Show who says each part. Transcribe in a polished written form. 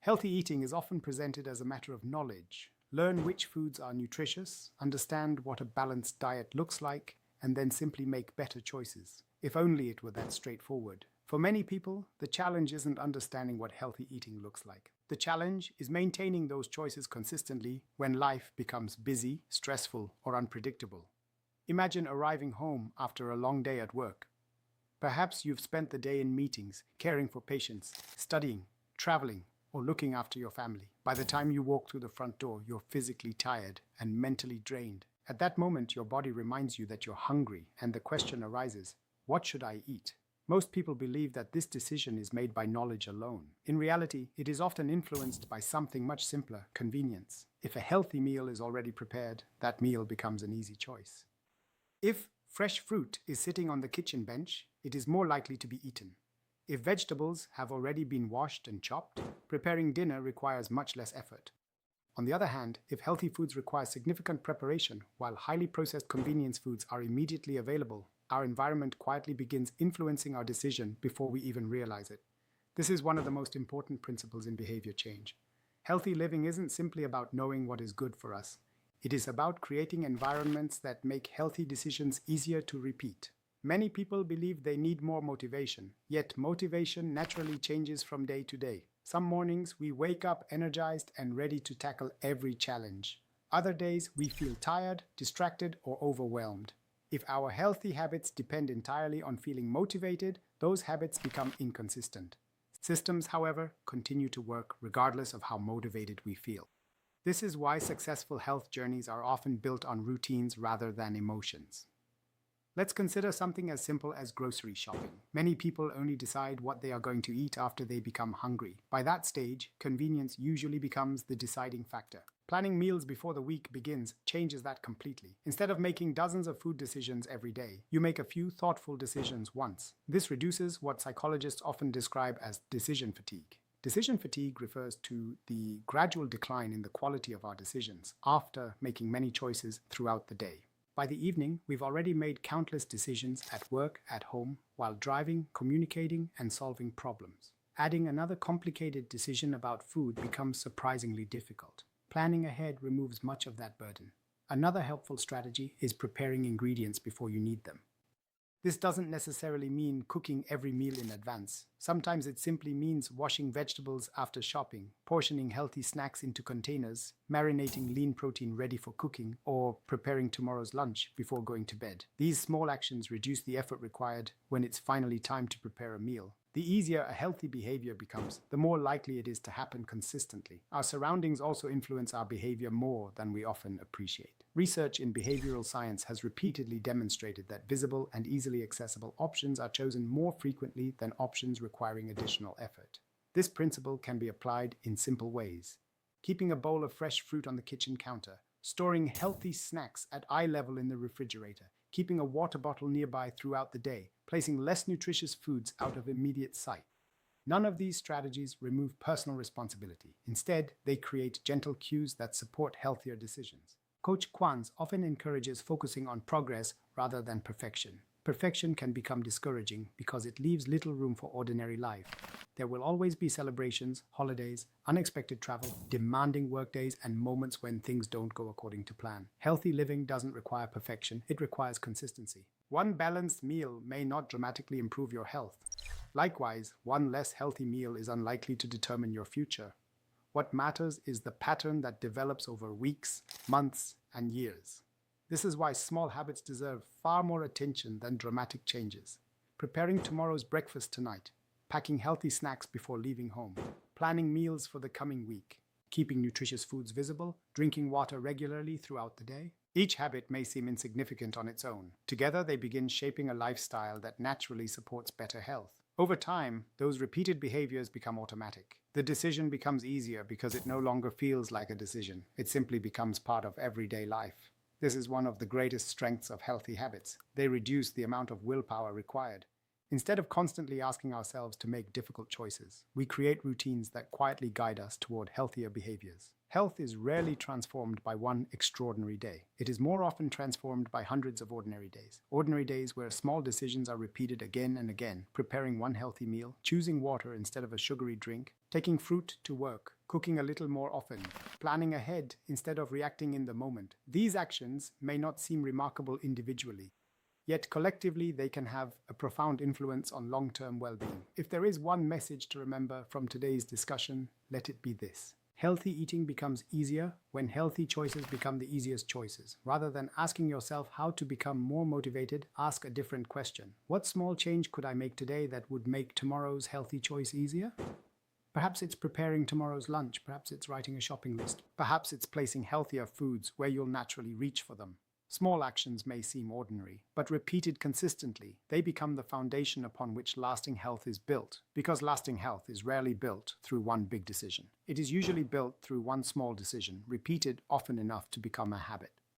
Speaker 1: Healthy eating is often presented as a matter of knowledge. Learn which foods are nutritious, understand what a balanced diet looks like, and then simply make better choices. If only it were that straightforward. For many people, the challenge isn't understanding what healthy eating looks like. The challenge is maintaining those choices consistently when life becomes busy, stressful, or unpredictable. Imagine arriving home after a long day at work. Perhaps you've spent the day in meetings, caring for patients, studying, traveling, or looking after your family. By the time you walk through the front door, you're physically tired and mentally drained. At that moment, your body reminds you that you're hungry, and the question arises, what should I eat? Most people believe that this decision is made by knowledge alone. In reality, it is often influenced by something much simpler, convenience. If a healthy meal is already prepared, that meal becomes an easy choice. If fresh fruit is sitting on the kitchen bench, it is more likely to be eaten. If vegetables have already been washed and chopped, preparing dinner requires much less effort. On the other hand, if healthy foods require significant preparation, while highly processed convenience foods are immediately available, our environment quietly begins influencing our decision before we even realize it. This is one of the most important principles in behavior change. Healthy living isn't simply about knowing what is good for us. It is about creating environments that make healthy decisions easier to repeat. Many people believe they need more motivation, yet motivation naturally changes from day to day. Some mornings we wake up energized and ready to tackle every challenge. Other days we feel tired, distracted, or overwhelmed. If our healthy habits depend entirely on feeling motivated, those habits become inconsistent. Systems, however, continue to work regardless of how motivated we feel. This is why successful health journeys are often built on routines rather than emotions. Let's consider something as simple as grocery shopping. Many people only decide what they are going to eat after they become hungry. By that stage, convenience usually becomes the deciding factor. Planning meals before the week begins changes that completely. Instead of making dozens of food decisions every day, you make a few thoughtful decisions once. This reduces what psychologists often describe as decision fatigue. Decision fatigue refers to the gradual decline in the quality of our decisions after making many choices throughout the day. By the evening, we've already made countless decisions at work, at home, while driving, communicating, and solving problems. Adding another complicated decision about food becomes surprisingly difficult. Planning ahead removes much of that burden. Another helpful strategy is preparing ingredients before you need them. This doesn't necessarily mean cooking every meal in advance. Sometimes it simply means washing vegetables after shopping, portioning healthy snacks into containers, marinating lean protein ready for cooking, or preparing tomorrow's lunch before going to bed. These small actions reduce the effort required when it's finally time to prepare a meal. The easier a healthy behavior becomes, the more likely it is to happen consistently. Our surroundings also influence our behavior more than we often appreciate. Research in behavioral science has repeatedly demonstrated that visible and easily accessible options are chosen more frequently than options requiring additional effort. This principle can be applied in simple ways. Keeping a bowl of fresh fruit on the kitchen counter, storing healthy snacks at eye level in the refrigerator, keeping a water bottle nearby throughout the day, placing less nutritious foods out of immediate sight. None of these strategies remove personal responsibility. Instead, they create gentle cues that support healthier decisions. Coach Kwanz often encourages focusing on progress rather than perfection. Perfection can become discouraging because it leaves little room for ordinary life. There will always be celebrations, holidays, unexpected travel, demanding workdays, and moments when things don't go according to plan. Healthy living doesn't require perfection, it requires consistency. One balanced meal may not dramatically improve your health. Likewise, one less healthy meal is unlikely to determine your future. What matters is the pattern that develops over weeks, months, and years. This is why small habits deserve far more attention than dramatic changes. Preparing tomorrow's breakfast tonight, packing healthy snacks before leaving home, planning meals for the coming week, keeping nutritious foods visible, drinking water regularly throughout the day. Each habit may seem insignificant on its own. Together, they begin shaping a lifestyle that naturally supports better health. Over time, those repeated behaviors become automatic. The decision becomes easier because it no longer feels like a decision. It simply becomes part of everyday life. This is one of the greatest strengths of healthy habits. They reduce the amount of willpower required. Instead of constantly asking ourselves to make difficult choices, we create routines that quietly guide us toward healthier behaviors. Health is rarely transformed by one extraordinary day. It is more often transformed by hundreds of ordinary days. Ordinary days where small decisions are repeated again and again, preparing one healthy meal, choosing water instead of a sugary drink, taking fruit to work, cooking a little more often, planning ahead instead of reacting in the moment. These actions may not seem remarkable individually, yet collectively they can have a profound influence on long-term well-being. If there is one message to remember from today's discussion, let it be this. Healthy eating becomes easier when healthy choices become the easiest choices. Rather than asking yourself how to become more motivated, ask a different question. What small change could I make today that would make tomorrow's healthy choice easier? Perhaps it's preparing tomorrow's lunch. Perhaps it's writing a shopping list. Perhaps it's placing healthier foods where you'll naturally reach for them. Small actions may seem ordinary, but repeated consistently, they become the foundation upon which lasting health is built, because lasting health is rarely built through one big decision. It is usually built through one small decision, repeated often enough to become a habit.